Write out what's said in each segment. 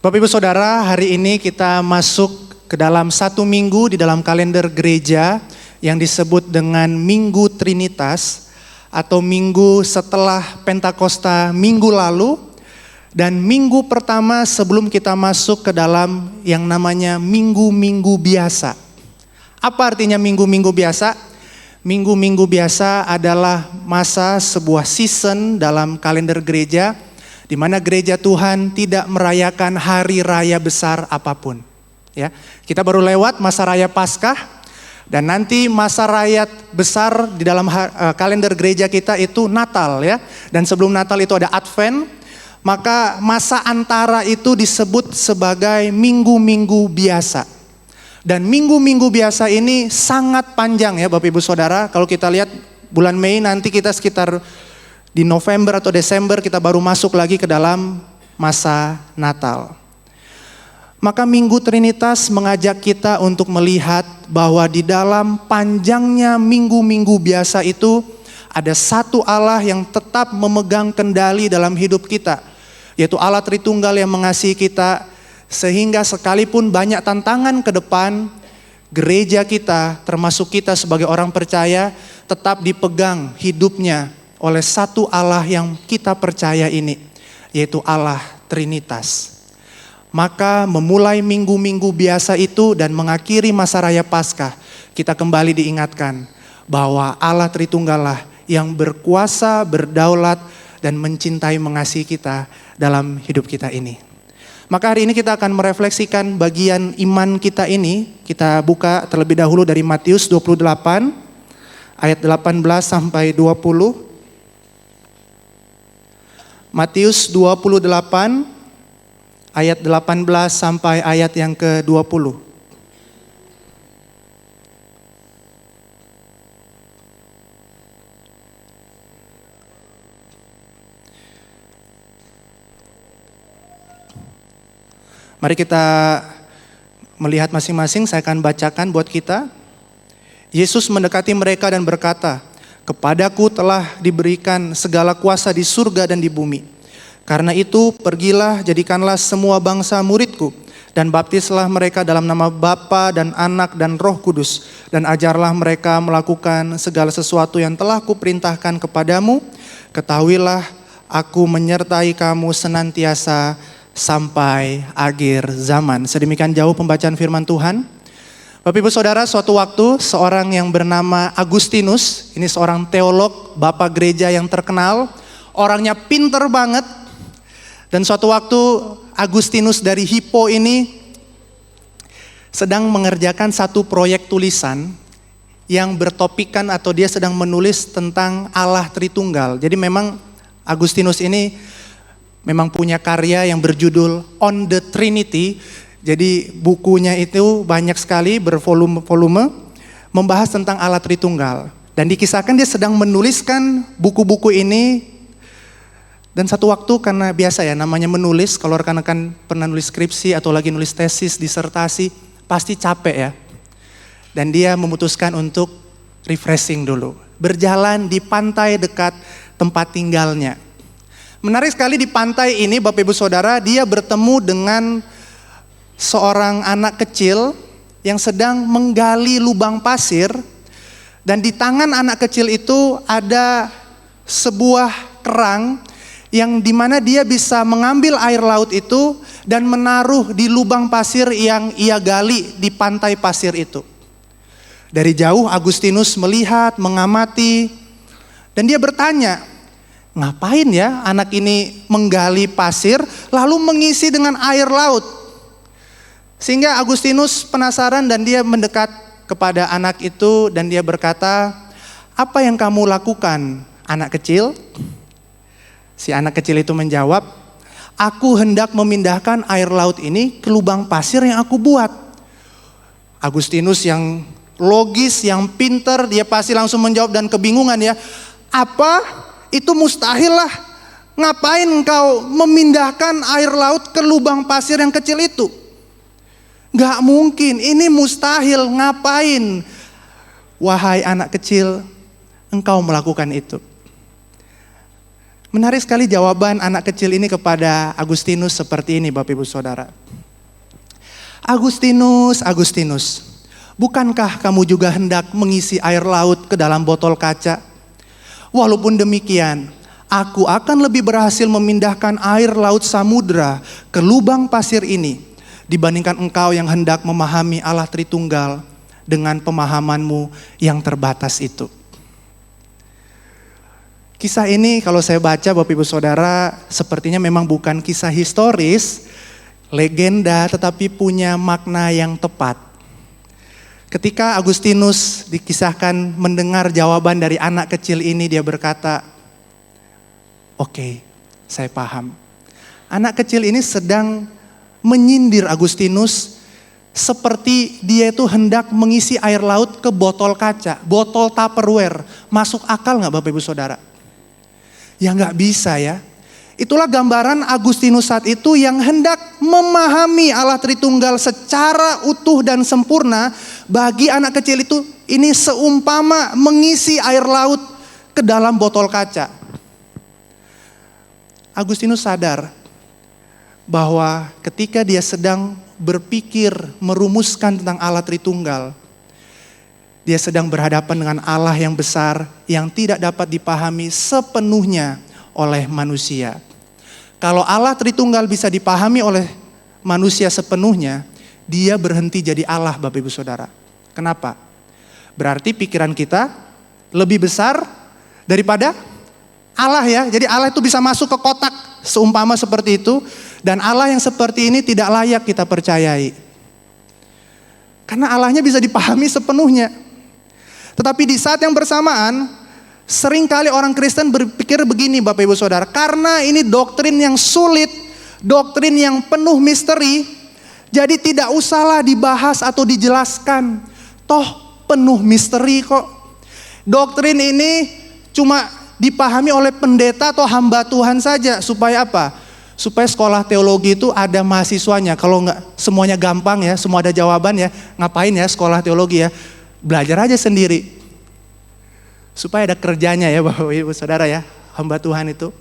Bapak Ibu Saudara, hari ini kita masuk ke dalam satu minggu di dalam kalender gereja yang disebut dengan Minggu Trinitas atau minggu setelah Pentakosta minggu lalu dan minggu pertama sebelum kita masuk ke dalam yang namanya minggu-minggu biasa. Apa artinya minggu-minggu biasa? Minggu-minggu biasa adalah masa sebuah season dalam kalender gereja di mana gereja Tuhan tidak merayakan hari raya besar apapun. Ya, kita baru lewat masa raya Paskah dan nanti masa raya besar di dalam kalender gereja kita itu Natal ya. Dan sebelum Natal itu ada Advent, maka masa antara itu disebut sebagai minggu-minggu biasa. Dan minggu-minggu biasa ini sangat panjang ya Bapak Ibu Saudara. Kalau kita lihat bulan Mei nanti kita sekitar di November atau Desember kita baru masuk lagi ke dalam masa Natal. Maka Minggu Trinitas mengajak kita untuk melihat bahwa di dalam panjangnya minggu-minggu biasa itu ada satu Allah yang tetap memegang kendali dalam hidup kita. Yaitu Allah Tritunggal yang mengasihi kita sehingga sekalipun banyak tantangan ke depan, gereja kita termasuk kita sebagai orang percaya tetap dipegang hidupnya oleh satu Allah yang kita percaya ini, yaitu Allah Trinitas. Maka memulai minggu-minggu biasa itu dan mengakhiri masa raya Paskah, kita kembali diingatkan bahwa Allah Tritunggal lah yang berkuasa, berdaulat, dan mencintai mengasihi kita dalam hidup kita ini. Maka hari ini kita akan merefleksikan bagian iman kita ini. Kita buka terlebih dahulu dari Matius 28, ayat 18 sampai 20. Matius 28 ayat 18 sampai ayat yang ke-20. Mari kita melihat masing-masing, saya akan bacakan buat kita. Yesus mendekati mereka dan berkata, "Kepadaku telah diberikan segala kuasa di surga dan di bumi. Karena itu pergilah, jadikanlah semua bangsa muridku, dan baptislah mereka dalam nama Bapa dan Anak dan Roh Kudus, dan ajarlah mereka melakukan segala sesuatu yang telah kuperintahkan kepadamu. Ketahuilah, aku menyertai kamu senantiasa sampai akhir zaman." Sedemikian jauh pembacaan firman Tuhan. Bapak Ibu Saudara, suatu waktu seorang yang bernama Agustinus, ini seorang teolog, bapak gereja yang terkenal, orangnya pinter banget. Dan suatu waktu Agustinus dari Hippo ini sedang mengerjakan satu proyek tulisan yang bertopikan atau dia sedang menulis tentang Allah Tritunggal. Jadi memang Agustinus ini memang punya karya yang berjudul On the Trinity. Jadi bukunya itu banyak sekali bervolume-volume membahas tentang Allah Tritunggal. Dan dikisahkan dia sedang menuliskan buku-buku ini. Dan satu waktu karena biasa ya namanya menulis, kalau rekan-rekan pernah nulis skripsi atau lagi nulis tesis, disertasi, pasti capek ya. Dan dia memutuskan untuk refreshing dulu. Berjalan di pantai dekat tempat tinggalnya. Menarik sekali di pantai ini Bapak Ibu Saudara, dia bertemu dengan seorang anak kecil yang sedang menggali lubang pasir. Dan di tangan anak kecil itu ada sebuah kerang yang dimana dia bisa mengambil air laut itu dan menaruh di lubang pasir yang ia gali di pantai pasir itu. Dari jauh Agustinus melihat, mengamati, dan dia bertanya, ngapain ya anak ini menggali pasir lalu mengisi dengan air laut? Sehingga Agustinus penasaran dan dia mendekat kepada anak itu dan dia berkata, "Apa yang kamu lakukan, anak kecil?" Si anak kecil itu menjawab, "Aku hendak memindahkan air laut ini ke lubang pasir yang aku buat." Agustinus yang logis, yang pintar, dia pasti langsung menjawab dan kebingungan ya. "Apa? Itu mustahil lah. Ngapain engkau memindahkan air laut ke lubang pasir yang kecil itu? Gak mungkin, ini mustahil, ngapain? Wahai anak kecil, engkau melakukan itu?" Menarik sekali jawaban anak kecil ini kepada Agustinus seperti ini, Bapak Ibu Saudara. Agustinus, bukankah kamu juga hendak mengisi air laut ke dalam botol kaca? Walaupun demikian, aku akan lebih berhasil memindahkan air laut samudra ke lubang pasir ini dibandingkan engkau yang hendak memahami Allah Tritunggal dengan pemahamanmu yang terbatas itu. Kisah ini kalau saya baca Bapak Ibu Saudara, sepertinya memang bukan kisah historis, legenda, tetapi punya makna yang tepat. Ketika Agustinus dikisahkan mendengar jawaban dari anak kecil ini, dia berkata, oke, saya paham. Anak kecil ini sedang menyindir Agustinus seperti dia itu hendak mengisi air laut ke botol kaca, botol Tupperware. Masuk akal gak Bapak Ibu Saudara? Ya gak bisa ya. Itulah gambaran Agustinus saat itu yang hendak memahami Allah Tritunggal secara utuh dan sempurna. Bagi anak kecil itu ini seumpama mengisi air laut ke dalam botol kaca. Agustinus sadar bahwa ketika dia sedang berpikir merumuskan tentang Allah Tritunggal, dia sedang berhadapan dengan Allah yang besar yang tidak dapat dipahami sepenuhnya oleh manusia. Kalau Allah Tritunggal bisa dipahami oleh manusia sepenuhnya, dia berhenti jadi Allah, Bapak Ibu Saudara. Kenapa? Berarti pikiran kita lebih besar daripada Allah ya. Jadi Allah itu bisa masuk ke kotak seumpama seperti itu. Dan Allah yang seperti ini tidak layak kita percayai. Karena Allahnya bisa dipahami sepenuhnya. Tetapi di saat yang bersamaan, seringkali orang Kristen berpikir begini Bapak Ibu Saudara. Karena ini doktrin yang sulit, doktrin yang penuh misteri, jadi tidak usahlah dibahas atau dijelaskan. Toh penuh misteri kok. Doktrin ini cuma dipahami oleh pendeta atau hamba Tuhan saja. Supaya apa? Supaya sekolah teologi itu ada mahasiswanya. Kalau nggak semuanya gampang ya, semua ada jawaban ya, ngapain ya sekolah teologi ya? Belajar aja sendiri. Supaya ada kerjanya ya Bapak Ibu Saudara ya, hamba Tuhan itu.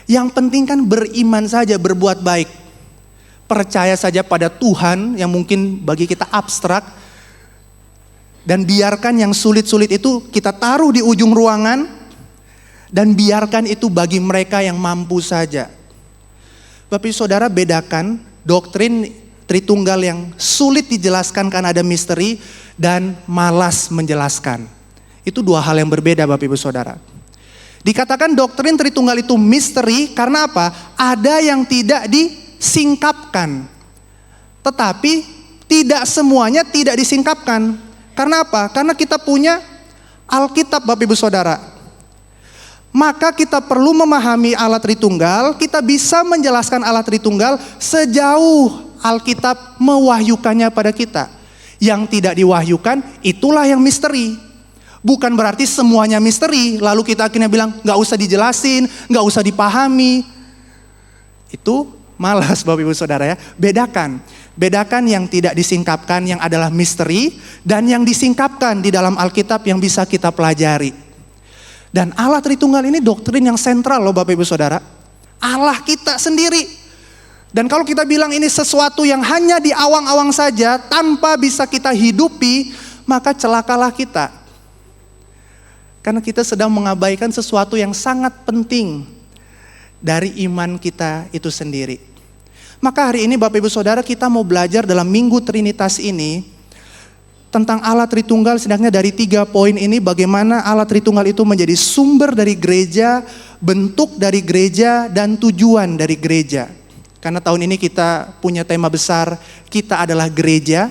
Yang penting kan beriman saja, berbuat baik. Percaya saja pada Tuhan yang mungkin bagi kita abstrak. Dan biarkan yang sulit-sulit itu kita taruh di ujung ruangan. Dan biarkan itu bagi mereka yang mampu saja. Bapak Ibu Saudara, bedakan doktrin Tritunggal yang sulit dijelaskan karena ada misteri dan malas menjelaskan. Itu dua hal yang berbeda Bapak Ibu Saudara. Dikatakan doktrin Tritunggal itu misteri karena apa? Ada yang tidak disingkapkan. Tetapi tidak semuanya tidak disingkapkan. Karena apa? Karena kita punya Alkitab Bapak Ibu Saudara. Maka kita perlu memahami Allah Tritunggal, kita bisa menjelaskan Allah Tritunggal sejauh Alkitab mewahyukannya pada kita. Yang tidak diwahyukan, itulah yang misteri. Bukan berarti semuanya misteri, lalu kita akhirnya bilang gak usah dijelasin, gak usah dipahami. Itu malas Bapak Ibu Saudara ya. Bedakan yang tidak disingkapkan yang adalah misteri, dan yang disingkapkan di dalam Alkitab yang bisa kita pelajari. Dan Allah Tritunggal ini doktrin yang sentral loh Bapak Ibu Saudara. Allah kita sendiri. Dan kalau kita bilang ini sesuatu yang hanya di awang-awang saja tanpa bisa kita hidupi, maka celakalah kita. Karena kita sedang mengabaikan sesuatu yang sangat penting dari iman kita itu sendiri. Maka hari ini Bapak Ibu Saudara, kita mau belajar dalam Minggu Trinitas ini tentang Allah Tritunggal, sedangnya dari 3 poin ini bagaimana Allah Tritunggal itu menjadi sumber dari gereja, bentuk dari gereja, dan tujuan dari gereja. Karena tahun ini kita punya tema besar, kita adalah gereja.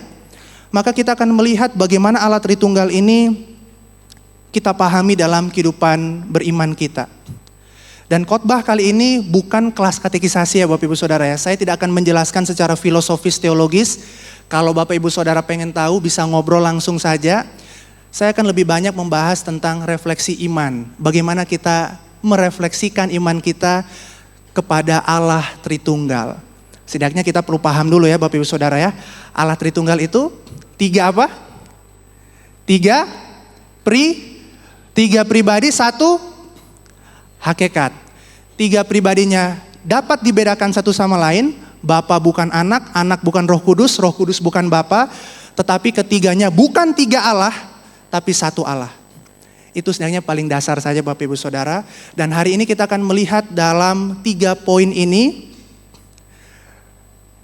Maka kita akan melihat bagaimana Allah Tritunggal ini kita pahami dalam kehidupan beriman kita. Dan khotbah kali ini bukan kelas katekisasi ya Bapak Ibu Saudara ya. Saya tidak akan menjelaskan secara filosofis teologis. Kalau Bapak Ibu Saudara pengen tahu bisa ngobrol langsung saja. Saya akan lebih banyak membahas tentang refleksi iman. Bagaimana kita merefleksikan iman kita kepada Allah Tritunggal. Setidaknya kita perlu paham dulu ya Bapak Ibu Saudara ya. Allah Tritunggal itu 3 apa? 3 pribadi, 1 hakikat. Tiga pribadinya dapat dibedakan satu sama lain. Bapa bukan anak, anak bukan Roh Kudus bukan Bapa. Tetapi ketiganya bukan tiga Allah, tapi satu Allah. Itu sebenarnya paling dasar saja Bapak Ibu Saudara. Dan hari ini kita akan melihat dalam 3 poin ini.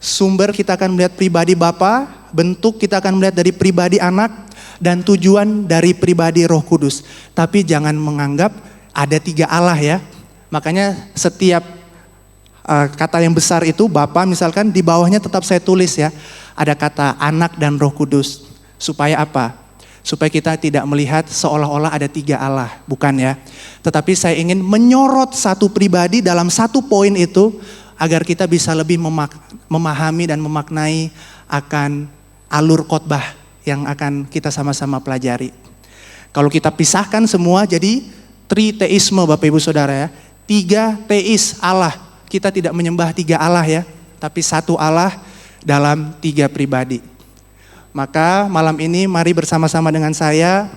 Sumber kita akan melihat pribadi Bapa, bentuk kita akan melihat dari pribadi anak, dan tujuan dari pribadi Roh Kudus. Tapi jangan menganggap ada 3 Allah ya. Makanya setiap kata yang besar itu Bapa misalkan di bawahnya tetap saya tulis ya. Ada kata anak dan Roh Kudus. Supaya apa? Supaya kita tidak melihat seolah-olah ada 3 Allah. Bukan ya. Tetapi saya ingin menyorot satu pribadi dalam satu poin itu. Agar kita bisa lebih memahami dan memaknai akan alur khotbah yang akan kita sama-sama pelajari. Kalau kita pisahkan semua jadi triteisme Bapak Ibu Saudara ya. 3 teis Allah. Kita tidak menyembah 3 Allah ya. Tapi satu Allah dalam 3 pribadi. Maka malam ini mari bersama-sama dengan saya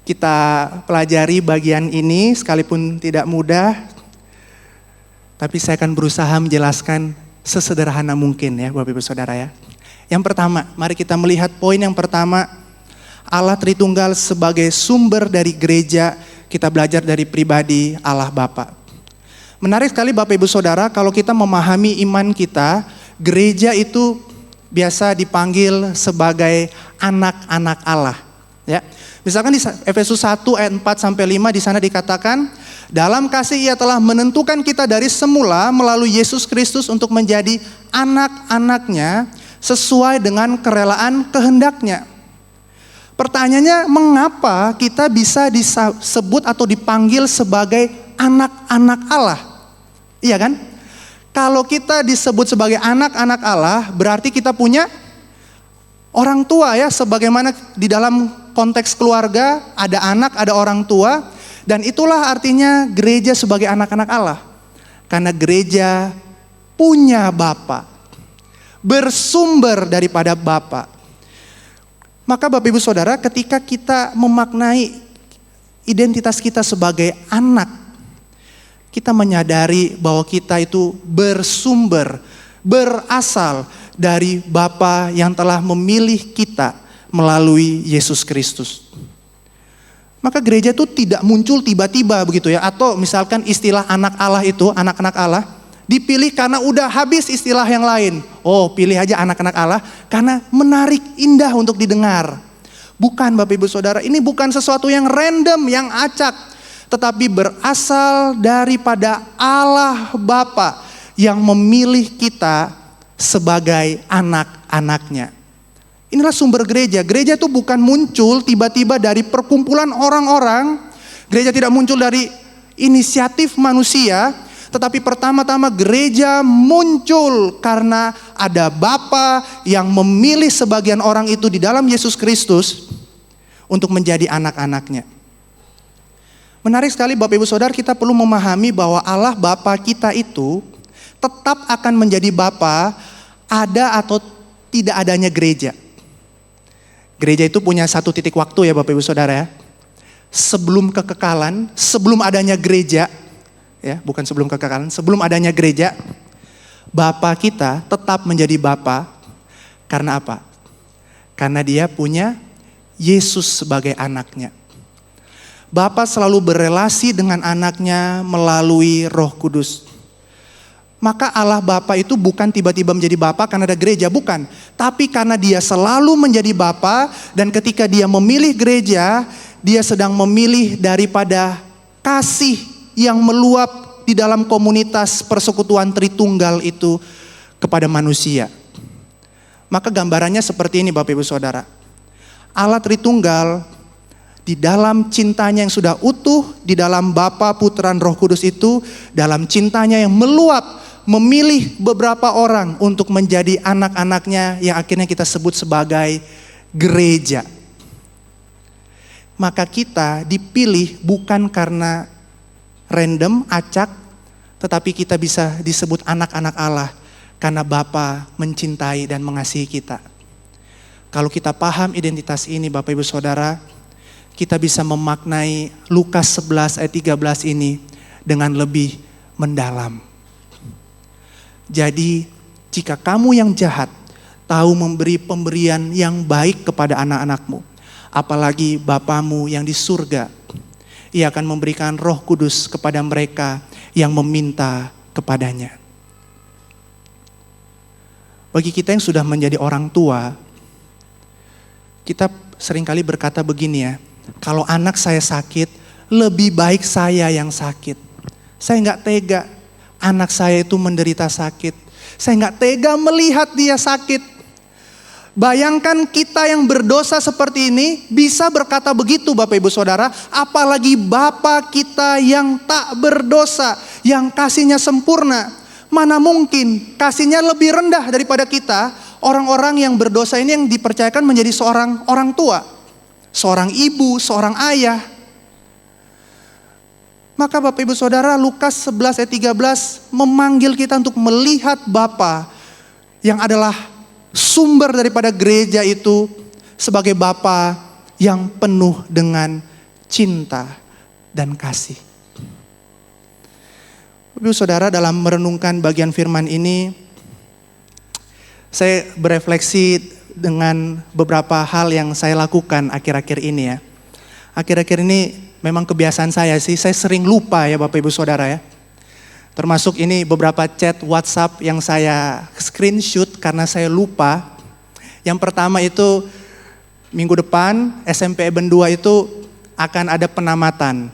kita pelajari bagian ini sekalipun tidak mudah. Tapi saya akan berusaha menjelaskan sesederhana mungkin ya Bapak Ibu Saudara ya. Yang pertama, mari kita melihat poin yang pertama. Allah Tritunggal sebagai sumber dari gereja, kita belajar dari pribadi Allah Bapa. Menarik sekali Bapak Ibu Saudara, kalau kita memahami iman kita, gereja itu biasa dipanggil sebagai anak-anak Allah. Ya, misalkan di Efesus 1 ayat 4 sampai 5 di sana dikatakan, dalam kasih Ia telah menentukan kita dari semula melalui Yesus Kristus untuk menjadi anak-anaknya sesuai dengan kerelaan kehendaknya. Pertanyaannya, mengapa kita bisa disebut atau dipanggil sebagai anak-anak Allah? Iya kan? Kalau kita disebut sebagai anak-anak Allah, berarti kita punya orang tua ya, sebagaimana di dalam konteks keluarga ada anak, ada orang tua, dan itulah artinya gereja sebagai anak-anak Allah. Karena gereja punya Bapa, bersumber daripada Bapa. Maka Bapak Ibu Saudara, ketika kita memaknai identitas kita sebagai anak, kita menyadari bahwa kita itu bersumber, berasal dari Bapa yang telah memilih kita melalui Yesus Kristus. Maka gereja itu tidak muncul tiba-tiba begitu ya. Atau misalkan istilah anak Allah itu, anak-anak Allah, dipilih karena udah habis istilah yang lain. Oh, pilih aja anak-anak Allah karena menarik, indah untuk didengar. Bukan Bapak Ibu Saudara, ini bukan sesuatu yang random, yang acak. Tetapi berasal daripada Allah Bapa yang memilih kita sebagai anak-anaknya. Inilah sumber gereja. Gereja itu bukan muncul tiba-tiba dari perkumpulan orang-orang. Gereja tidak muncul dari inisiatif manusia. Tetapi pertama-tama gereja muncul karena ada Bapa yang memilih sebagian orang itu di dalam Yesus Kristus untuk menjadi anak-anaknya. Menarik sekali Bapak Ibu Saudara, kita perlu memahami bahwa Allah Bapa kita itu tetap akan menjadi Bapa ada atau tidak adanya gereja. Gereja itu punya satu titik waktu ya Bapak Ibu Saudara ya. Sebelum kekekalan, sebelum adanya gereja, ya bukan sebelum kekekalan, sebelum adanya gereja, Bapa kita tetap menjadi Bapa. Karena apa? Karena Dia punya Yesus sebagai anaknya. Bapa selalu berelasi dengan anaknya melalui Roh Kudus. Maka Allah Bapa itu bukan tiba-tiba menjadi Bapa karena ada gereja, bukan. Tapi karena Dia selalu menjadi Bapa, dan ketika Dia memilih gereja, Dia sedang memilih daripada kasih yang meluap di dalam komunitas persekutuan Tritunggal itu kepada manusia. Maka gambarannya seperti ini Bapak Ibu Saudara. Allah Tritunggal di dalam cintanya yang sudah utuh, di dalam Bapa, Putra, dan Roh Kudus itu, dalam cintanya yang meluap, memilih beberapa orang untuk menjadi anak-anaknya yang akhirnya kita sebut sebagai gereja. Maka kita dipilih bukan karena random, acak, tetapi kita bisa disebut anak-anak Allah karena Bapa mencintai dan mengasihi kita. Kalau kita paham identitas ini Bapak Ibu Saudara, kita bisa memaknai Lukas 11 ayat 13 ini dengan lebih mendalam. Jadi jika kamu yang jahat tahu memberi pemberian yang baik kepada anak-anakmu, apalagi Bapamu yang di surga, Ia akan memberikan Roh Kudus kepada mereka yang meminta kepadanya. Bagi kita yang sudah menjadi orang tua, kita seringkali berkata begini ya, kalau anak saya sakit, lebih baik saya yang sakit. Saya nggak tega anak saya itu menderita sakit. Saya nggak tega melihat dia sakit. Bayangkan kita yang berdosa seperti ini bisa berkata begitu Bapak Ibu Saudara, apalagi Bapa kita yang tak berdosa, yang kasihnya sempurna. Mana mungkin kasihnya lebih rendah daripada kita, orang-orang yang berdosa ini yang dipercayakan menjadi seorang orang tua, seorang ibu, seorang ayah. Maka Bapak Ibu Saudara, Lukas 11 ayat 13 memanggil kita untuk melihat Bapa yang adalah sumber daripada gereja itu sebagai Bapa yang penuh dengan cinta dan kasih. Ibu Saudara, dalam merenungkan bagian firman ini, saya berefleksi dengan beberapa hal yang saya lakukan akhir-akhir ini ya. Akhir-akhir ini memang kebiasaan saya sih, saya sering lupa ya Bapak Ibu Saudara ya. Termasuk ini beberapa chat WhatsApp yang saya screenshot karena saya lupa. Yang pertama itu minggu depan SMP Eben 2 itu akan ada penamatan.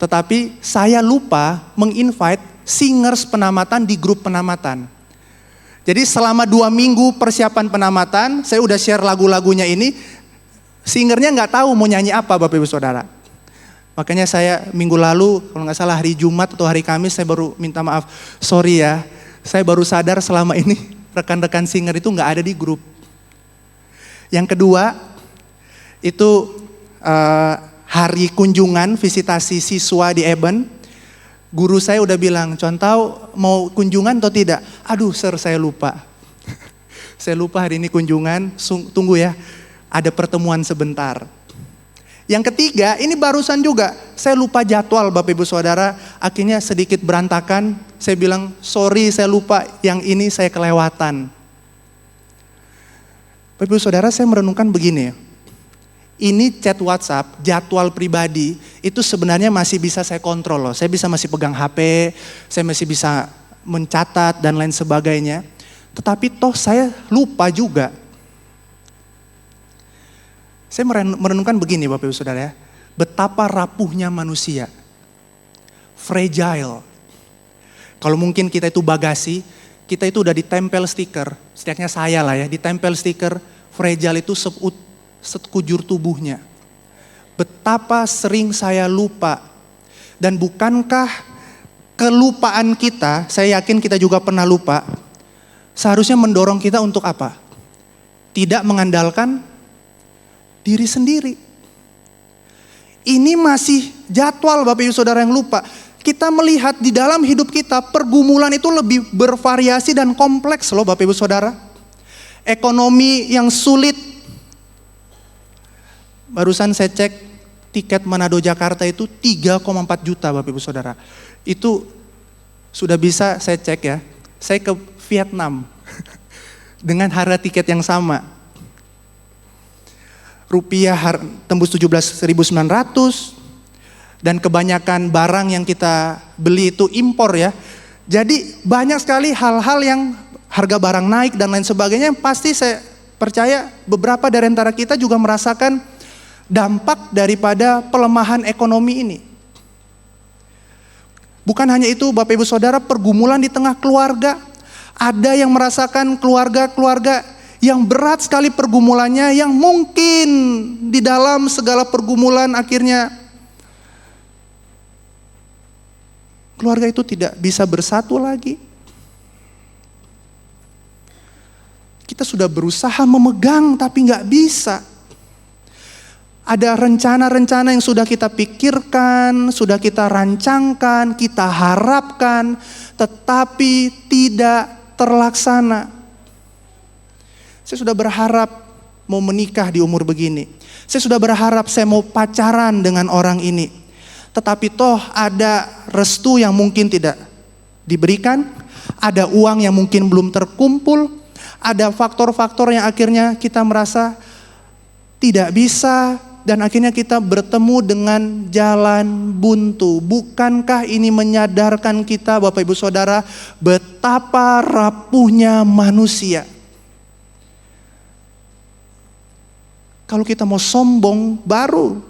Tetapi saya lupa menginvite singers penamatan di grup penamatan. Jadi selama 2 minggu persiapan penamatan, saya udah share lagu-lagunya ini. Singernya nggak tahu mau nyanyi apa Bapak Ibu Saudara. Makanya saya minggu lalu, kalau nggak salah hari Jumat atau hari Kamis, saya baru minta maaf. Sorry ya, saya baru sadar selama ini rekan-rekan singer itu nggak ada di grup. Yang kedua, itu hari kunjungan visitasi siswa di Eben. Guru saya udah bilang, "Contoh mau kunjungan atau tidak?" Aduh sir, saya lupa. Saya lupa hari ini kunjungan, tunggu ya, ada pertemuan sebentar. Yang ketiga, ini barusan juga, saya lupa jadwal Bapak Ibu Saudara, akhirnya sedikit berantakan. Saya bilang, sorry saya lupa, yang ini saya kelewatan. Bapak Ibu Saudara, saya merenungkan begini. Ini chat WhatsApp, jadwal pribadi, itu sebenarnya masih bisa saya kontrol loh. Saya masih pegang HP, saya masih bisa mencatat dan lain sebagainya. Tetapi toh saya lupa juga. Saya merenungkan begini Bapak Ibu Saudara ya, betapa rapuhnya manusia, fragile. Kalau mungkin kita itu bagasi, kita itu udah ditempel stiker, setidaknya saya lah ya, ditempel stiker fragile itu sekujur tubuhnya. Betapa sering saya lupa, dan bukankah kelupaan kita, saya yakin kita juga pernah lupa, seharusnya mendorong kita untuk apa? Tidak mengandalkan diri sendiri. Ini masih jadwal Bapak Ibu Saudara yang lupa. Kita melihat di dalam hidup kita pergumulan itu lebih bervariasi dan kompleks loh Bapak Ibu Saudara. Ekonomi yang sulit. Barusan saya cek tiket Manado Jakarta itu 3,4 juta Bapak Ibu Saudara. Itu sudah bisa saya cek ya. Saya ke Vietnam dengan harga tiket yang sama. Rupiah tembus 17.900 dan kebanyakan barang yang kita beli itu impor ya. Jadi banyak sekali hal-hal yang harga barang naik dan lain sebagainya, pasti saya percaya beberapa dari antara kita juga merasakan dampak daripada pelemahan ekonomi ini. Bukan hanya itu Bapak Ibu Saudara, pergumulan di tengah keluarga. Ada yang merasakan keluarga-keluarga yang berat sekali pergumulannya, yang mungkin di dalam segala pergumulan akhirnya keluarga itu tidak bisa bersatu lagi. Kita sudah berusaha memegang tapi nggak bisa. Ada rencana-rencana yang sudah kita pikirkan, sudah kita rancangkan, kita harapkan, tetapi tidak terlaksana. Saya sudah berharap mau menikah di umur begini. Saya sudah berharap saya mau pacaran dengan orang ini. Tetapi toh ada restu yang mungkin tidak diberikan, ada uang yang mungkin belum terkumpul, ada faktor-faktor yang akhirnya kita merasa tidak bisa, dan akhirnya kita bertemu dengan jalan buntu. Bukankah ini menyadarkan kita, Bapak Ibu Saudara, betapa rapuhnya manusia? Kalau kita mau sombong, baru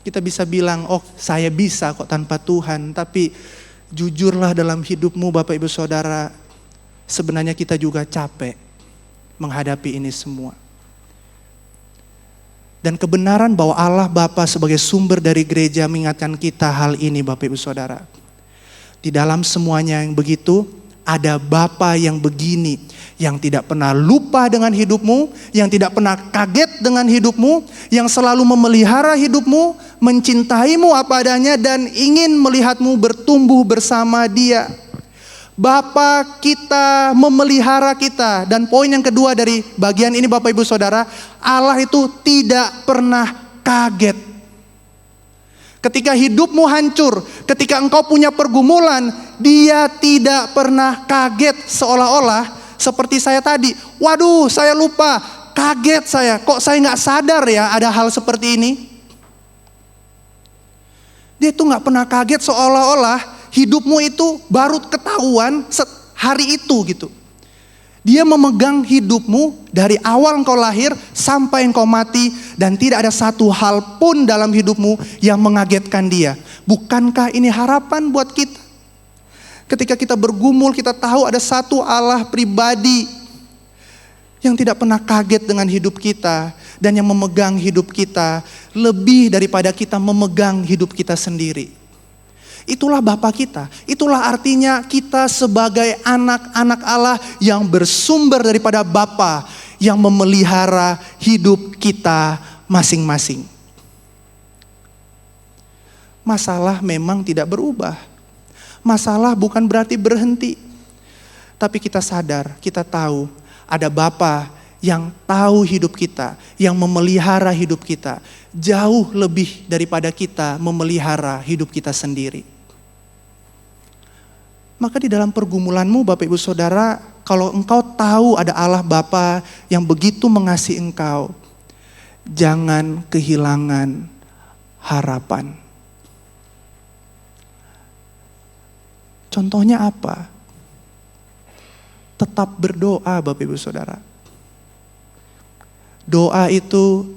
kita bisa bilang, oh saya bisa kok tanpa Tuhan. Tapi jujurlah dalam hidupmu Bapak Ibu Saudara, sebenarnya kita juga capek menghadapi ini semua. Dan kebenaran bahwa Allah Bapa sebagai sumber dari gereja mengingatkan kita hal ini Bapak Ibu Saudara. Di dalam semuanya yang begitu, ada Bapa yang begini, yang tidak pernah lupa dengan hidupmu, yang tidak pernah kaget dengan hidupmu, yang selalu memelihara hidupmu, mencintaimu apa adanya, dan ingin melihatmu bertumbuh bersama Dia. Bapa kita memelihara kita. Dan poin yang kedua dari bagian ini Bapak Ibu Saudara, Allah itu tidak pernah kaget. Ketika hidupmu hancur, ketika engkau punya pergumulan, Dia tidak pernah kaget, seolah-olah seperti saya tadi. Waduh, saya lupa, kaget saya. Kok saya nggak sadar ya ada hal seperti ini? Dia tuh nggak pernah kaget, seolah-olah hidupmu itu baru ketahuan hari itu gitu. Dia memegang hidupmu dari awal engkau lahir sampai engkau mati, dan tidak ada satu hal pun dalam hidupmu yang mengagetkan Dia. Bukankah ini harapan buat kita? Ketika kita bergumul, kita tahu ada satu Allah pribadi yang tidak pernah kaget dengan hidup kita, dan yang memegang hidup kita lebih daripada kita memegang hidup kita sendiri. Itulah Bapa kita. Itulah artinya kita sebagai anak-anak Allah yang bersumber daripada Bapa yang memelihara hidup kita masing-masing. Masalah memang tidak berubah. Masalah bukan berarti berhenti. Tapi kita sadar, kita tahu ada Bapa yang tahu hidup kita, yang memelihara hidup kita jauh lebih daripada kita memelihara hidup kita sendiri. Maka di dalam pergumulanmu Bapak Ibu Saudara, kalau engkau tahu ada Allah Bapa yang begitu mengasihi engkau, jangan kehilangan harapan. Contohnya apa? Tetap berdoa Bapak Ibu Saudara. Doa itu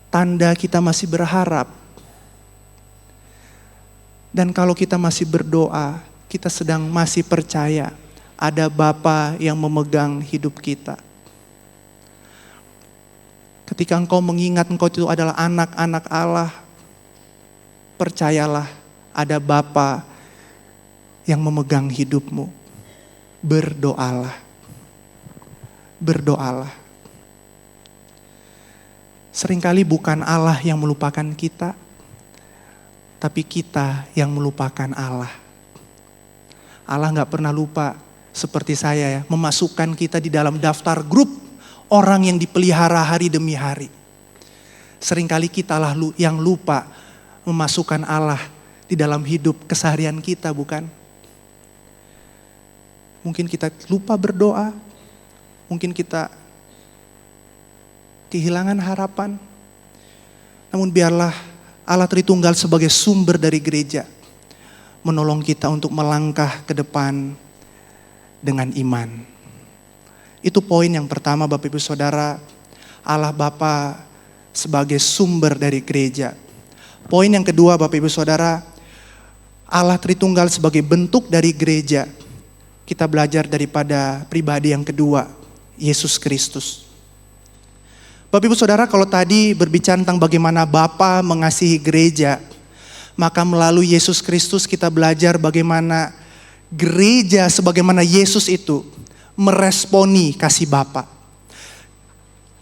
tanda kita masih berharap. Dan kalau kita masih berdoa, kita sedang masih percaya ada Bapa yang memegang hidup kita. Ketika engkau mengingat engkau itu adalah anak-anak Allah, percayalah ada Bapa yang memegang hidupmu. Berdoalah. Berdoalah. Seringkali bukan Allah yang melupakan kita, tapi kita yang melupakan Allah. Allah gak pernah lupa seperti saya ya, memasukkan kita di dalam daftar grup orang yang dipelihara hari demi hari. Seringkali kitalah yang lupa memasukkan Allah di dalam hidup keseharian kita, bukan? Mungkin kita lupa berdoa, mungkin kita kehilangan harapan. Namun biarlah Allah Tritunggal sebagai sumber dari gereja menolong kita untuk melangkah ke depan dengan iman. Itu poin yang pertama Bapak Ibu Saudara, Allah Bapa sebagai sumber dari gereja. Poin yang kedua Bapak Ibu Saudara, Allah Tritunggal sebagai bentuk dari gereja. Kita belajar daripada pribadi yang kedua, Yesus Kristus. Bapak Ibu Saudara, kalau tadi berbicara tentang bagaimana Bapa mengasihi gereja, maka melalui Yesus Kristus kita belajar bagaimana gereja sebagaimana Yesus itu meresponi kasih Bapa.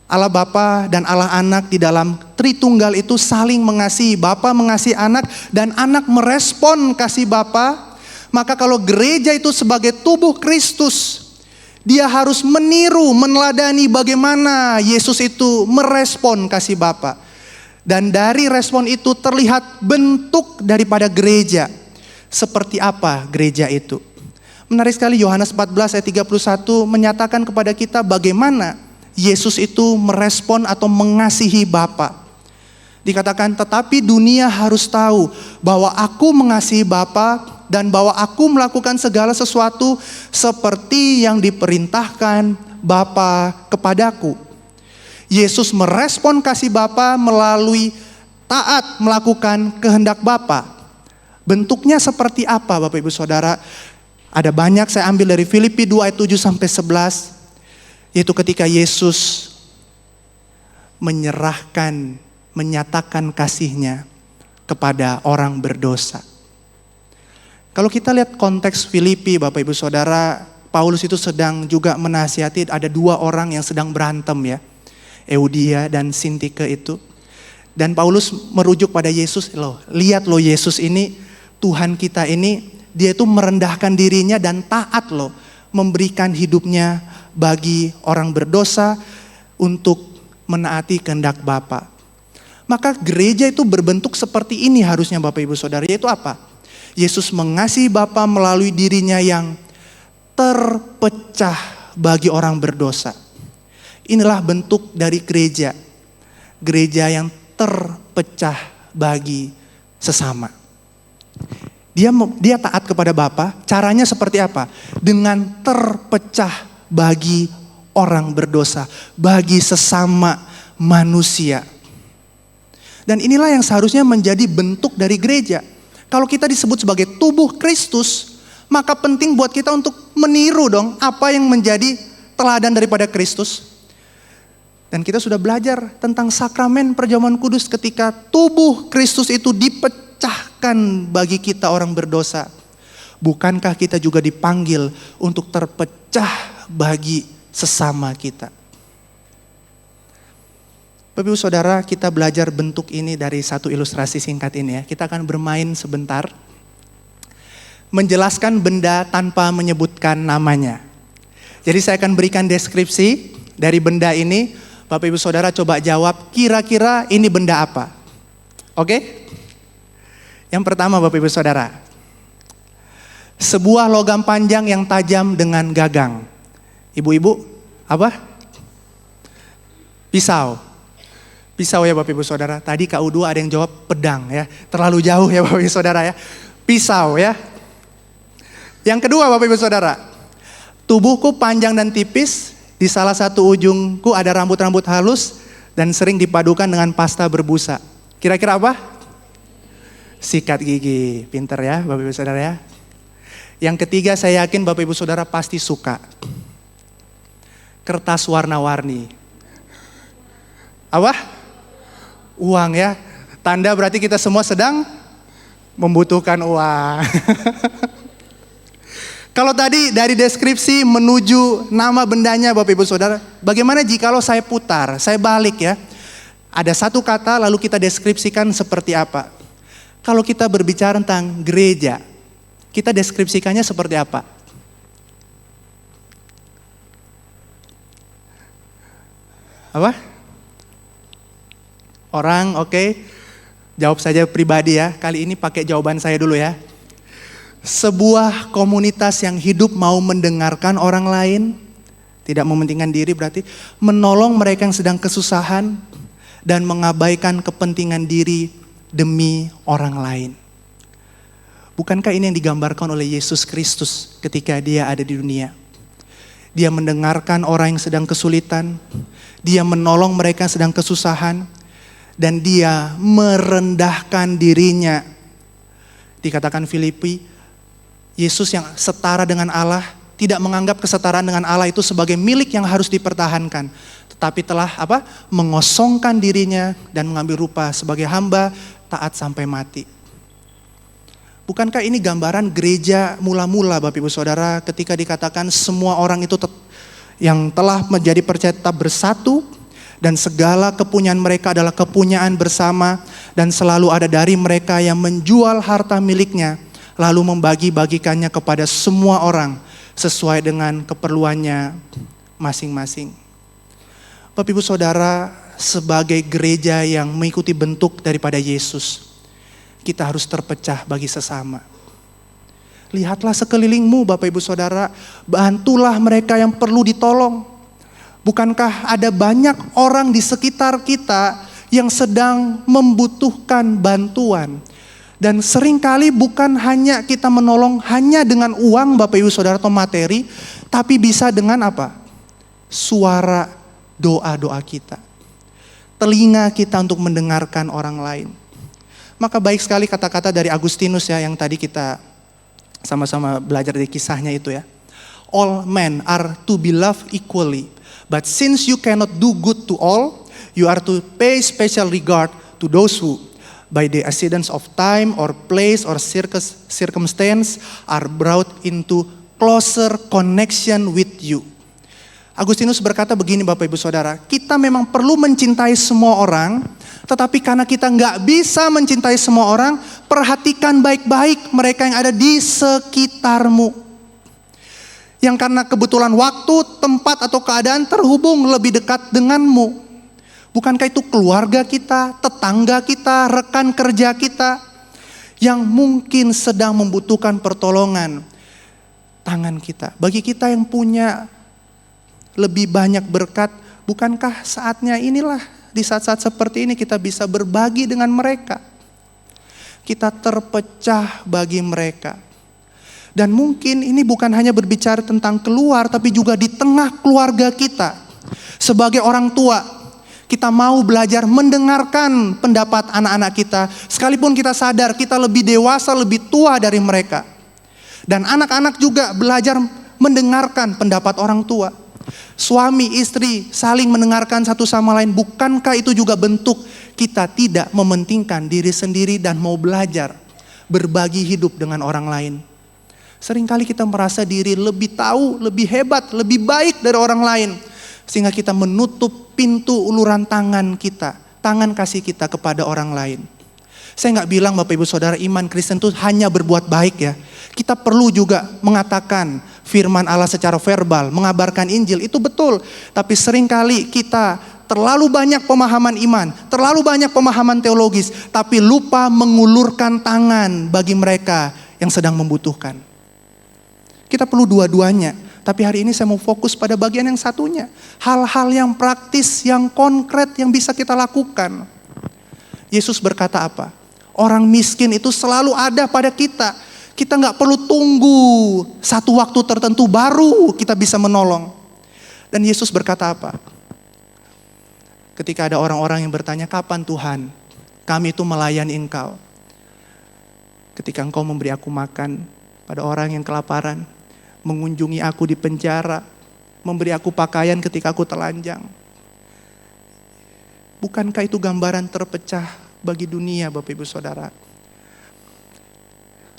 Allah Bapa dan Allah Anak di dalam Tritunggal itu saling mengasihi. Bapa mengasihi anak dan anak merespon kasih Bapa. Maka kalau gereja itu sebagai tubuh Kristus, dia harus meniru, meneladani bagaimana Yesus itu merespon kasih Bapa. Dan dari respon itu terlihat bentuk daripada gereja. Seperti apa gereja itu? Menarik sekali, Yohanes 14 ayat 31 menyatakan kepada kita bagaimana Yesus itu merespon atau mengasihi Bapa. Dikatakan, tetapi dunia harus tahu bahwa aku mengasihi Bapa dan bahwa aku melakukan segala sesuatu seperti yang diperintahkan Bapa kepadaku. Yesus merespon kasih Bapa melalui taat melakukan kehendak Bapa. Bentuknya seperti apa Bapak Ibu Saudara? Ada banyak, saya ambil dari Filipi 2 ayat 7 sampai 11. Yaitu ketika Yesus menyatakan kasihnya kepada orang berdosa. Kalau kita lihat konteks Filipi Bapak Ibu Saudara, Paulus itu sedang juga menasihati, ada dua orang yang sedang berantem ya. Eudia dan Sintike itu. Dan Paulus merujuk pada Yesus, lihat loh Yesus ini, Tuhan kita ini, dia itu merendahkan dirinya dan taat loh, memberikan hidupnya bagi orang berdosa untuk menaati kehendak Bapa. Maka gereja itu berbentuk seperti ini harusnya Bapak Ibu Saudara, yaitu apa? Yesus mengasihi Bapa melalui dirinya yang terpecah bagi orang berdosa. Inilah bentuk dari gereja. Gereja yang terpecah bagi sesama. Dia taat kepada Bapa, caranya seperti apa? Dengan terpecah bagi orang berdosa, bagi sesama manusia. Dan inilah yang seharusnya menjadi bentuk dari gereja. Kalau kita disebut sebagai tubuh Kristus, maka penting buat kita untuk meniru dong apa yang menjadi teladan daripada Kristus. Dan kita sudah belajar tentang sakramen perjamuan kudus ketika tubuh Kristus itu dipecahkan bagi kita orang berdosa. Bukankah kita juga dipanggil untuk terpecah bagi sesama kita? Bapak Ibu Saudara, kita belajar bentuk ini dari satu ilustrasi singkat ini ya. Kita akan bermain sebentar. Menjelaskan benda tanpa menyebutkan namanya. Jadi saya akan berikan deskripsi dari benda ini. Bapak Ibu Saudara coba jawab, kira-kira ini benda apa? Oke? Yang pertama Bapak Ibu Saudara. Sebuah logam panjang yang tajam dengan gagang. Ibu-ibu, apa? Pisau. Pisau ya Bapak Ibu Saudara. Tadi KU2 ada yang jawab pedang ya. Terlalu jauh ya Bapak Ibu Saudara ya. Pisau ya. Yang kedua Bapak Ibu Saudara. Tubuhku panjang dan tipis. Di salah satu ujungku ada rambut-rambut halus dan sering dipadukan dengan pasta berbusa. Kira-kira apa? Sikat gigi. Pinter ya Bapak Ibu Saudara ya. Yang ketiga saya yakin Bapak Ibu Saudara pasti suka. Kertas warna-warni. Apa? Uang ya. Tanda berarti kita semua sedang membutuhkan uang. Kalau tadi dari deskripsi menuju nama bendanya Bapak Ibu Saudara, bagaimana jikalau saya putar, saya balik ya. Ada satu kata lalu kita deskripsikan seperti apa. Kalau kita berbicara tentang gereja, kita deskripsikannya seperti apa? Apa? Orang, oke. Jawab saja pribadi ya. Kali ini pakai jawaban saya dulu ya. Sebuah komunitas yang hidup mau mendengarkan orang lain, tidak mementingkan diri berarti menolong mereka yang sedang kesusahan dan mengabaikan kepentingan diri demi orang lain. Bukankah ini yang digambarkan oleh Yesus Kristus ketika dia ada di dunia? Dia mendengarkan orang yang sedang kesulitan, dia menolong mereka yang sedang kesusahan, dan dia merendahkan dirinya. Dikatakan Filipi, Yesus yang setara dengan Allah, tidak menganggap kesetaraan dengan Allah itu sebagai milik yang harus dipertahankan. Tetapi telah mengosongkan dirinya dan mengambil rupa sebagai hamba, taat sampai mati. Bukankah ini gambaran gereja mula-mula Bapak Ibu Saudara ketika dikatakan semua orang itu yang telah menjadi percaya tetap bersatu dan segala kepunyaan mereka adalah kepunyaan bersama dan selalu ada dari mereka yang menjual harta miliknya lalu membagi-bagikannya kepada semua orang sesuai dengan keperluannya masing-masing. Bapak Ibu Saudara, sebagai gereja yang mengikuti bentuk daripada Yesus, kita harus terpecah bagi sesama. Lihatlah sekelilingmu Bapak Ibu Saudara, bantulah mereka yang perlu ditolong. Bukankah ada banyak orang di sekitar kita yang sedang membutuhkan bantuan? Dan seringkali bukan hanya kita menolong hanya dengan uang Bapak Ibu Saudara atau materi, tapi bisa dengan apa? Suara doa-doa kita. Telinga kita untuk mendengarkan orang lain. Maka baik sekali kata-kata dari Agustinus ya, yang tadi kita sama-sama belajar dari kisahnya itu ya. All men are to be loved equally, but since you cannot do good to all, you are to pay special regard to those who, by the accidents of time or place or circumstance, are brought into closer connection with you. Agustinus berkata begini Bapak Ibu Saudara, kita memang perlu mencintai semua orang, tetapi karena kita nggak bisa mencintai semua orang, perhatikan baik-baik mereka yang ada di sekitarmu. Yang karena kebetulan waktu, tempat atau keadaan terhubung lebih dekat denganmu. Bukankah itu keluarga kita, tetangga kita, rekan kerja kita, yang mungkin sedang membutuhkan pertolongan tangan kita. Bagi kita yang punya lebih banyak berkat, bukankah saatnya inilah, di saat-saat seperti ini kita bisa berbagi dengan mereka. Kita terpecah bagi mereka. Dan mungkin ini bukan hanya berbicara tentang keluar, tapi juga di tengah keluarga kita. Sebagai orang tua, kita mau belajar mendengarkan pendapat anak-anak kita. Sekalipun kita sadar kita lebih dewasa, lebih tua dari mereka. Dan anak-anak juga belajar mendengarkan pendapat orang tua. Suami istri saling mendengarkan satu sama lain. Bukankah itu juga bentuk kita tidak mementingkan diri sendiri dan mau belajar berbagi hidup dengan orang lain? Seringkali kita merasa diri lebih tahu, lebih hebat, lebih baik dari orang lain, sehingga kita menutup pintu uluran tangan kita, tangan kasih kita kepada orang lain. Saya nggak bilang Bapak Ibu Saudara iman Kristen itu hanya berbuat baik ya. Kita perlu juga mengatakan firman Allah secara verbal, mengabarkan Injil, itu betul. Tapi seringkali kita terlalu banyak pemahaman iman, terlalu banyak pemahaman teologis, tapi lupa mengulurkan tangan bagi mereka yang sedang membutuhkan. Kita perlu dua-duanya. Tapi hari ini saya mau fokus pada bagian yang satunya. Hal-hal yang praktis, yang konkret, yang bisa kita lakukan. Yesus berkata apa? Orang miskin itu selalu ada pada kita. Kita gak perlu tunggu satu waktu tertentu baru kita bisa menolong. Dan Yesus berkata apa? Ketika ada orang-orang yang bertanya, kapan Tuhan kami itu melayani Engkau? Ketika Engkau memberi aku makan pada orang yang kelaparan, mengunjungi aku di penjara, memberi aku pakaian ketika aku telanjang. Bukankah itu gambaran terpecah bagi dunia Bapak Ibu Saudara?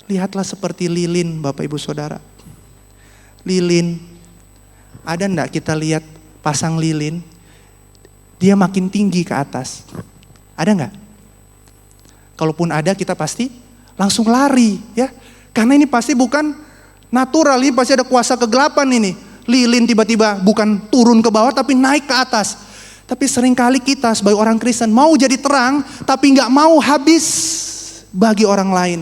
Lihatlah seperti lilin Bapak Ibu Saudara. Lilin, ada enggak kita lihat pasang lilin, dia makin tinggi ke atas? Ada enggak? Kalaupun ada kita pasti langsung lari ya. Karena ini pasti bukan natural, ini pasti ada kuasa kegelapan ini. Lilin tiba-tiba bukan turun ke bawah tapi naik ke atas. Tapi seringkali kita sebagai orang Kristen mau jadi terang tapi gak mau habis bagi orang lain.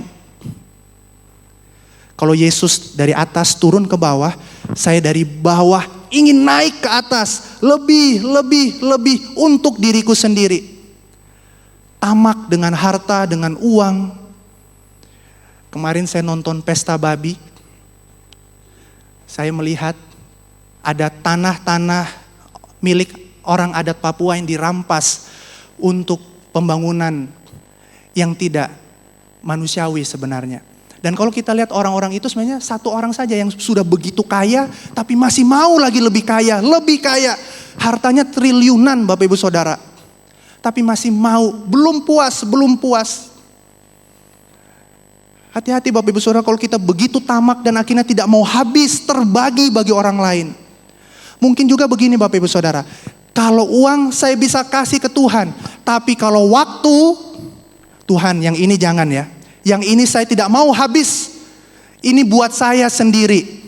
Kalau Yesus dari atas turun ke bawah, saya dari bawah ingin naik ke atas. Lebih untuk diriku sendiri. Tamak dengan harta, dengan uang. Kemarin saya nonton Pesta Babi. Saya melihat ada tanah-tanah milik orang adat Papua yang dirampas untuk pembangunan yang tidak manusiawi sebenarnya. Dan kalau kita lihat orang-orang itu sebenarnya satu orang saja yang sudah begitu kaya, tapi masih mau lagi lebih kaya. Hartanya triliunan Bapak Ibu Saudara. Tapi masih mau, belum puas. Hati-hati Bapak Ibu Saudara kalau kita begitu tamak dan akhirnya tidak mau habis terbagi bagi orang lain. Mungkin juga begini Bapak Ibu Saudara, kalau uang saya bisa kasih ke Tuhan, tapi kalau waktu, Tuhan yang ini jangan ya. Yang ini saya tidak mau habis. Ini buat saya sendiri.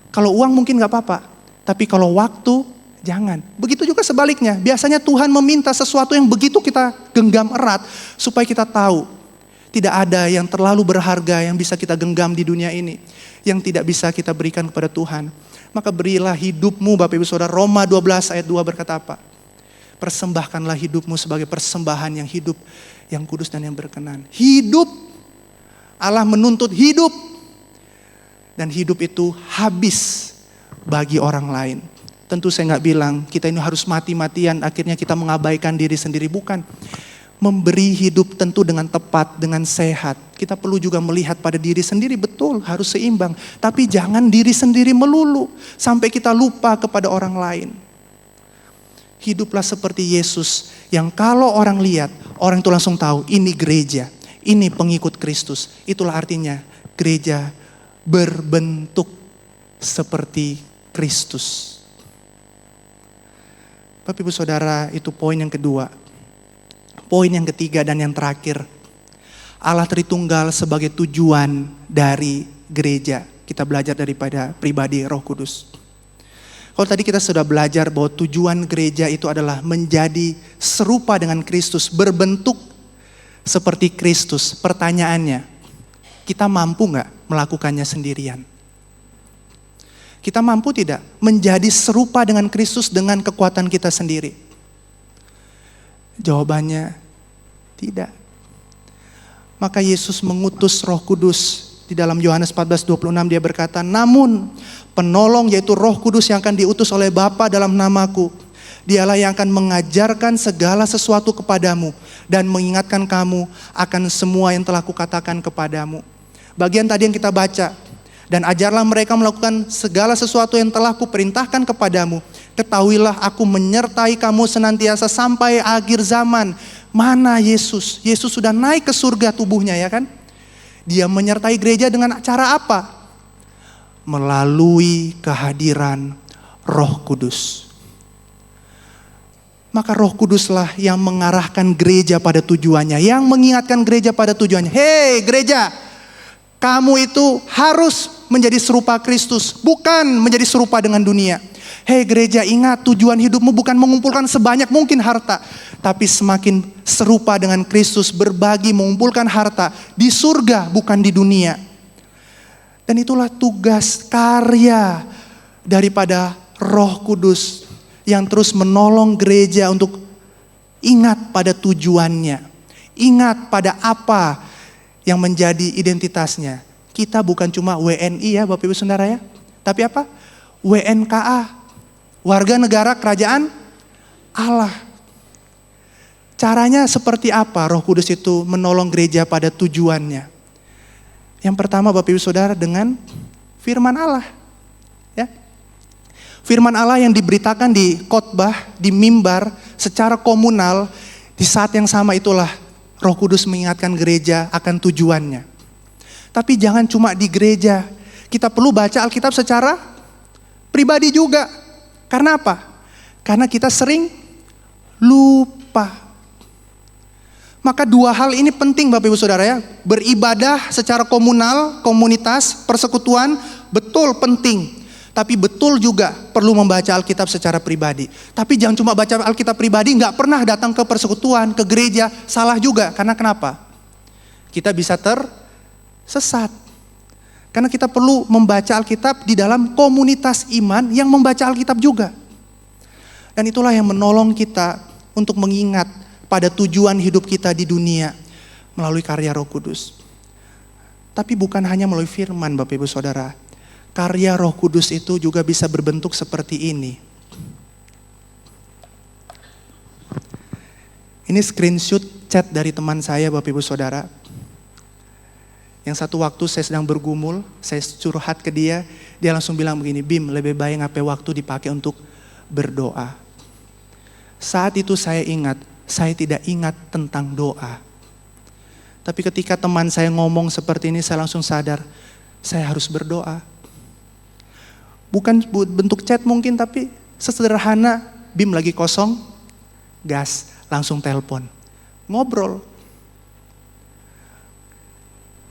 Kalau uang mungkin gak apa-apa. Tapi kalau waktu, Jangan. Begitu juga sebaliknya. Biasanya Tuhan meminta sesuatu yang begitu kita genggam erat supaya kita tahu tidak ada yang terlalu berharga yang bisa kita genggam di dunia ini, yang tidak bisa kita berikan kepada Tuhan. Maka berilah hidupmu, Bapak Ibu Saudara. Roma 12 ayat 2 berkata apa? Persembahkanlah hidupmu sebagai persembahan yang hidup, yang kudus dan yang berkenan. Hidup. Allah menuntut hidup. Dan hidup itu habis bagi orang lain. Tentu saya nggak bilang kita ini harus mati-matian, akhirnya kita mengabaikan diri sendiri. Bukan. Memberi hidup tentu dengan tepat, dengan sehat. Kita perlu juga melihat pada diri sendiri, betul harus seimbang. Tapi jangan diri sendiri melulu, sampai kita lupa kepada orang lain. Hiduplah seperti Yesus, yang kalau orang lihat, orang itu langsung tahu ini gereja, ini pengikut Kristus. Itulah artinya gereja berbentuk seperti Kristus. Bapak Ibu Saudara, itu poin yang kedua. Poin yang ketiga dan yang terakhir. Allah Tritunggal sebagai tujuan dari gereja. Kita belajar daripada pribadi Roh Kudus. Kalau tadi kita sudah belajar bahwa tujuan gereja itu adalah menjadi serupa dengan Kristus. Berbentuk seperti Kristus. Pertanyaannya, kita mampu gak melakukannya sendirian? Kita mampu tidak menjadi serupa dengan Kristus dengan kekuatan kita sendiri? Jawabannya tidak. Maka Yesus mengutus Roh Kudus. Di dalam Yohanes 14:26 dia berkata, namun penolong yaitu Roh Kudus yang akan diutus oleh Bapa dalam namaku, dialah yang akan mengajarkan segala sesuatu kepadamu dan mengingatkan kamu akan semua yang telah kukatakan kepadamu. Bagian tadi yang kita baca, dan ajarlah mereka melakukan segala sesuatu yang telah kuperintahkan kepadamu. Ketahuilah aku menyertai kamu senantiasa sampai akhir zaman. Mana Yesus? Yesus sudah naik ke surga tubuhnya, ya kan? Dia menyertai gereja dengan cara apa? Melalui kehadiran Roh Kudus. Maka Roh Kuduslah yang mengarahkan gereja pada tujuannya, yang mengingatkan gereja pada tujuannya. Hei gereja, kamu itu harus menjadi serupa Kristus, bukan menjadi serupa dengan dunia. Hei gereja, ingat tujuan hidupmu bukan mengumpulkan sebanyak mungkin harta, tapi semakin serupa dengan Kristus, berbagi, mengumpulkan harta di surga, bukan di dunia. Dan itulah tugas karya daripada Roh Kudus yang terus menolong gereja untuk ingat pada tujuannya, ingat pada apa yang menjadi identitasnya. Kita bukan cuma WNI ya Bapak Ibu Saudara ya. Tapi apa? WNKA. Warga negara kerajaan Allah. Caranya seperti apa Roh Kudus itu menolong gereja pada tujuannya? Yang pertama Bapak Ibu Saudara dengan firman Allah. Ya. Firman Allah yang diberitakan di khotbah, di mimbar secara komunal, di saat yang sama itulah Roh Kudus mengingatkan gereja akan tujuannya. Tapi jangan cuma di gereja. Kita perlu baca Alkitab secara pribadi juga. Karena apa? Karena kita sering lupa. Maka dua hal ini penting Bapak Ibu Saudara ya. Beribadah secara komunal, komunitas, persekutuan, betul penting. Tapi betul juga perlu membaca Alkitab secara pribadi. Tapi jangan cuma baca Alkitab pribadi, gak pernah datang ke persekutuan, ke gereja. Salah juga, karena kenapa? Kita bisa tersesat. Karena kita perlu membaca Alkitab di dalam komunitas iman yang membaca Alkitab juga. Dan itulah yang menolong kita untuk mengingat pada tujuan hidup kita di dunia melalui karya Roh Kudus. Tapi bukan hanya melalui firman Bapak Ibu Saudara. Karya Roh Kudus itu juga bisa berbentuk seperti ini. Ini screenshot chat dari teman saya Bapak Ibu Saudara. Yang satu waktu saya sedang bergumul, saya curhat ke dia, dia langsung bilang begini, Bim lebih baik ngapain waktu dipakai untuk berdoa. Saat itu saya ingat, saya tidak ingat tentang doa. Tapi ketika teman saya ngomong seperti ini, saya langsung sadar, saya harus berdoa. Bukan bentuk chat mungkin, tapi sesederhana, Bim lagi kosong, gas, langsung telepon, ngobrol.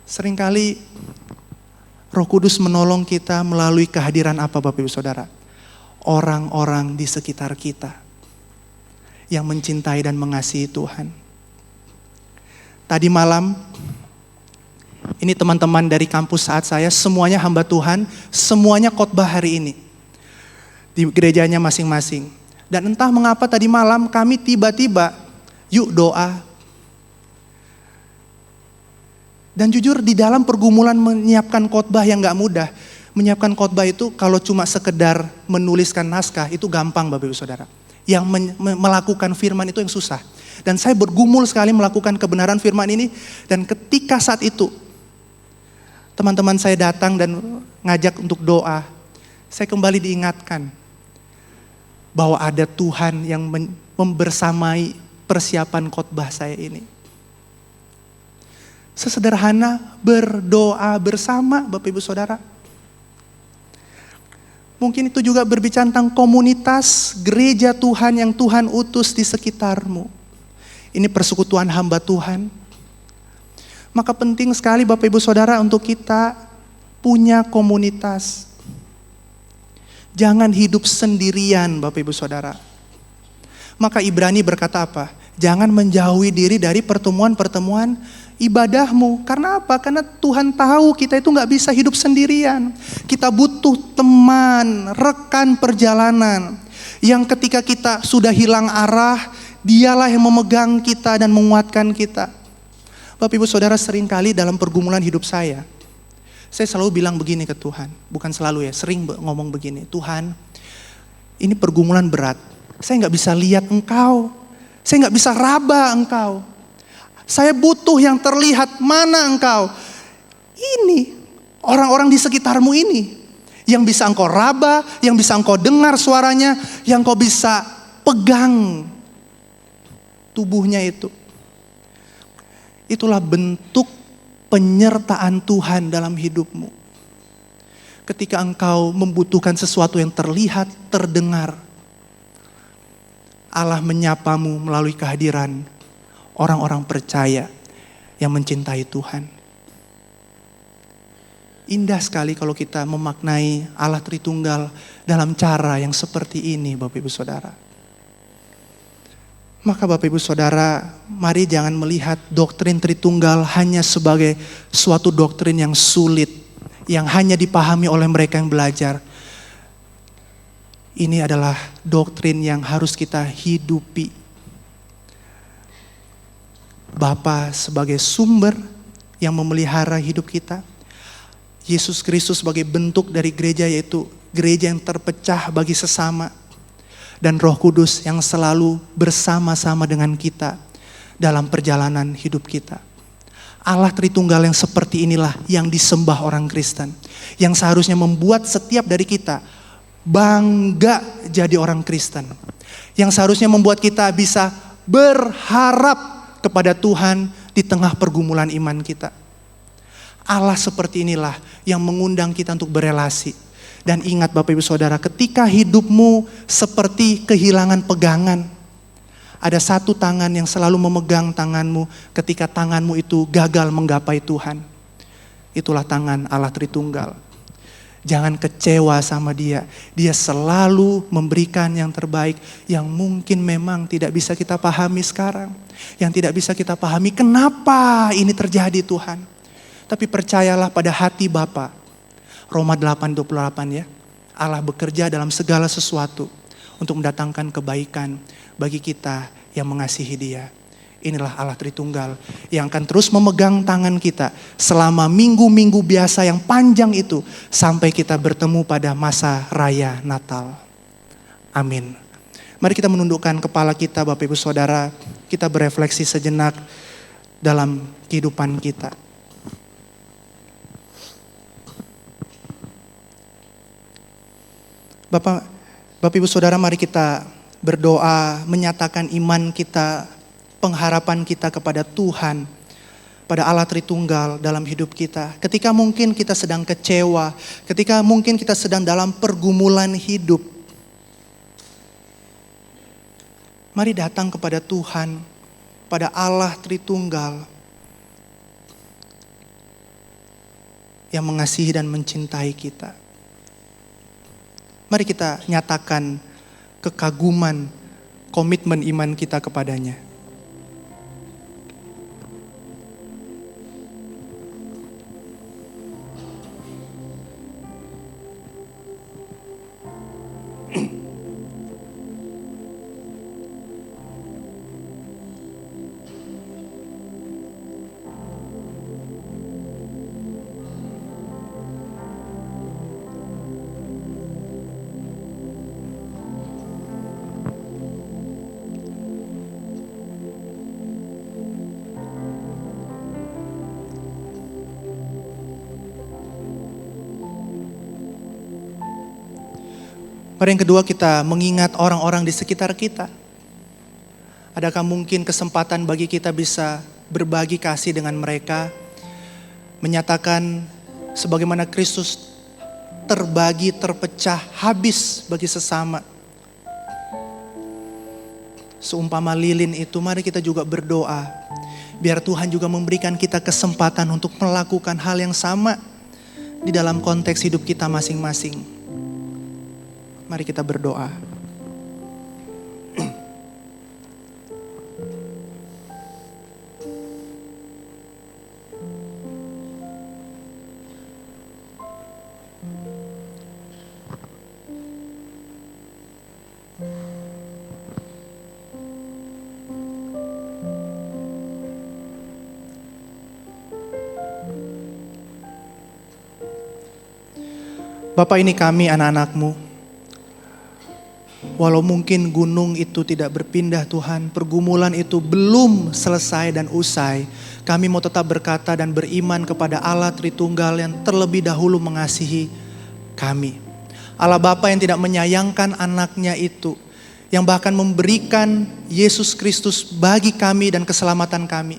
Seringkali Roh Kudus menolong kita melalui kehadiran apa Bapak Ibu Saudara? orang-orang di sekitar kita yang mencintai dan mengasihi Tuhan. Tadi malam, ini teman-teman dari kampus saat saya, semuanya hamba Tuhan, semuanya khotbah hari ini. Di gerejanya masing-masing. Dan entah mengapa tadi malam kami tiba-tiba, yuk doa. Dan jujur di dalam pergumulan menyiapkan khotbah yang gak mudah. Menyiapkan khotbah itu kalau cuma sekedar menuliskan naskah itu gampang Bapak Ibu Saudara. Yang melakukan firman itu yang susah. Dan saya bergumul sekali melakukan kebenaran firman ini. Dan ketika saat itu, teman-teman saya datang dan ngajak untuk doa. Saya kembali diingatkan bahwa ada Tuhan yang membersamai persiapan khotbah saya ini. Sesederhana berdoa bersama Bapak Ibu Saudara. Mungkin itu juga berbicara tentang komunitas gereja Tuhan yang Tuhan utus di sekitarmu. Ini persekutuan hamba Tuhan. Maka penting sekali Bapak Ibu Saudara untuk kita punya komunitas. Jangan hidup sendirian Bapak Ibu Saudara. Maka Ibrani berkata apa? Jangan menjauhi diri dari pertemuan-pertemuan ibadahmu. Karena apa? Karena Tuhan tahu kita itu gak bisa hidup sendirian. Kita butuh teman, rekan perjalanan. Yang ketika kita sudah hilang arah, Dialah yang memegang kita dan menguatkan kita. Bapak Ibu Saudara, seringkali dalam pergumulan hidup saya selalu bilang begini ke Tuhan. Bukan selalu ya, sering ngomong begini. Tuhan, ini pergumulan berat. Saya gak bisa lihat Engkau. Saya gak bisa raba Engkau. Saya butuh yang terlihat, mana Engkau. Ini orang-orang di sekitarmu ini. Yang bisa Engkau raba, yang bisa Engkau dengar suaranya, yang Engkau bisa pegang tubuhnya itu. Itulah bentuk penyertaan Tuhan dalam hidupmu. Ketika engkau membutuhkan sesuatu yang terlihat, terdengar, Allah menyapamu melalui kehadiran orang-orang percaya yang mencintai Tuhan. Indah sekali kalau kita memaknai Allah Tritunggal dalam cara yang seperti ini, Bapak Ibu Saudara. Maka Bapak Ibu Saudara, mari jangan melihat doktrin Tritunggal hanya sebagai suatu doktrin yang sulit, yang hanya dipahami oleh mereka yang belajar. Ini adalah doktrin yang harus kita hidupi. Bapa sebagai sumber yang memelihara hidup kita. Yesus Kristus sebagai bentuk dari gereja, yaitu gereja yang terpecah bagi sesama. Dan Roh Kudus yang selalu bersama-sama dengan kita dalam perjalanan hidup kita. Allah Tritunggal yang seperti inilah yang disembah orang Kristen. Yang seharusnya membuat setiap dari kita bangga jadi orang Kristen. Yang seharusnya membuat kita bisa berharap kepada Tuhan di tengah pergumulan iman kita. Allah seperti inilah yang mengundang kita untuk berelasi. Dan ingat Bapak Ibu Saudara, ketika hidupmu seperti kehilangan pegangan, ada satu tangan yang selalu memegang tanganmu ketika tanganmu itu gagal menggapai Tuhan. Itulah tangan Allah Tritunggal. Jangan kecewa sama Dia. Dia selalu memberikan yang terbaik yang mungkin memang tidak bisa kita pahami sekarang. Yang tidak bisa kita pahami kenapa ini terjadi Tuhan. Tapi percayalah pada hati Bapa. Roma 8:28 ya. Allah bekerja dalam segala sesuatu untuk mendatangkan kebaikan bagi kita yang mengasihi Dia. Inilah Allah Tritunggal yang akan terus memegang tangan kita selama minggu-minggu biasa yang panjang itu sampai kita bertemu pada masa raya Natal. Amin. Mari kita menundukkan kepala kita Bapak Ibu Saudara, kita berefleksi sejenak dalam kehidupan kita. Bapak Ibu Saudara, mari kita berdoa menyatakan iman kita, pengharapan kita kepada Tuhan, pada Allah Tritunggal dalam hidup kita. Ketika mungkin kita sedang kecewa, ketika mungkin kita sedang dalam pergumulan hidup, mari datang kepada Tuhan, pada Allah Tritunggal yang mengasihi dan mencintai kita. Mari kita nyatakan kekaguman, komitmen iman kita kepadanya. Mari yang kedua, kita mengingat orang-orang di sekitar kita. Adakah mungkin kesempatan bagi kita bisa berbagi kasih dengan mereka, menyatakan sebagaimana Kristus terbagi, terpecah, habis bagi sesama. Seumpama lilin itu, mari kita juga berdoa, biar Tuhan juga memberikan kita kesempatan untuk melakukan hal yang sama di dalam konteks hidup kita masing-masing. Mari kita berdoa. Bapa, ini kami anak-anak-Mu. Walau mungkin gunung itu tidak berpindah Tuhan, pergumulan itu belum selesai dan usai, kami mau tetap berkata dan beriman kepada Allah Tritunggal yang terlebih dahulu mengasihi kami. Allah Bapa yang tidak menyayangkan anaknya itu, yang bahkan memberikan Yesus Kristus bagi kami dan keselamatan kami.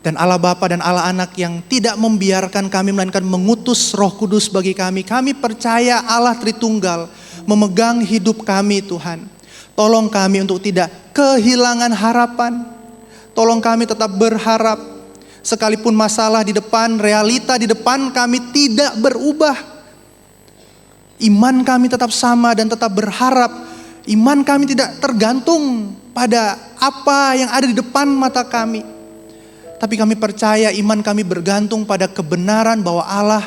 Dan Allah Bapa dan Allah Anak yang tidak membiarkan kami, melainkan mengutus Roh Kudus bagi kami. Kami percaya Allah Tritunggal memegang hidup kami Tuhan. Tolong kami untuk tidak kehilangan harapan. Tolong kami tetap berharap. Sekalipun masalah di depan, realita di depan kami tidak berubah. Iman kami tetap sama dan tetap berharap. Iman kami tidak tergantung pada apa yang ada di depan mata kami. Tapi kami percaya iman kami bergantung pada kebenaran bahwa Allah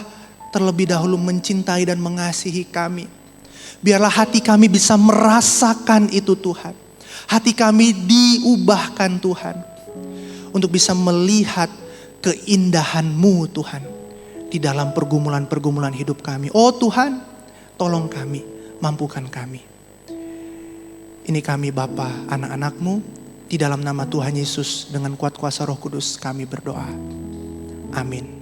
terlebih dahulu mencintai dan mengasihi kami. Biarlah hati kami bisa merasakan itu Tuhan. Hati kami diubahkan Tuhan. Untuk bisa melihat keindahan-Mu Tuhan. Di dalam pergumulan-pergumulan hidup kami. Oh Tuhan, tolong kami, mampukan kami. Ini kami Bapa, anak-anak-Mu. Di dalam nama Tuhan Yesus dengan kuat kuasa Roh Kudus kami berdoa. Amin.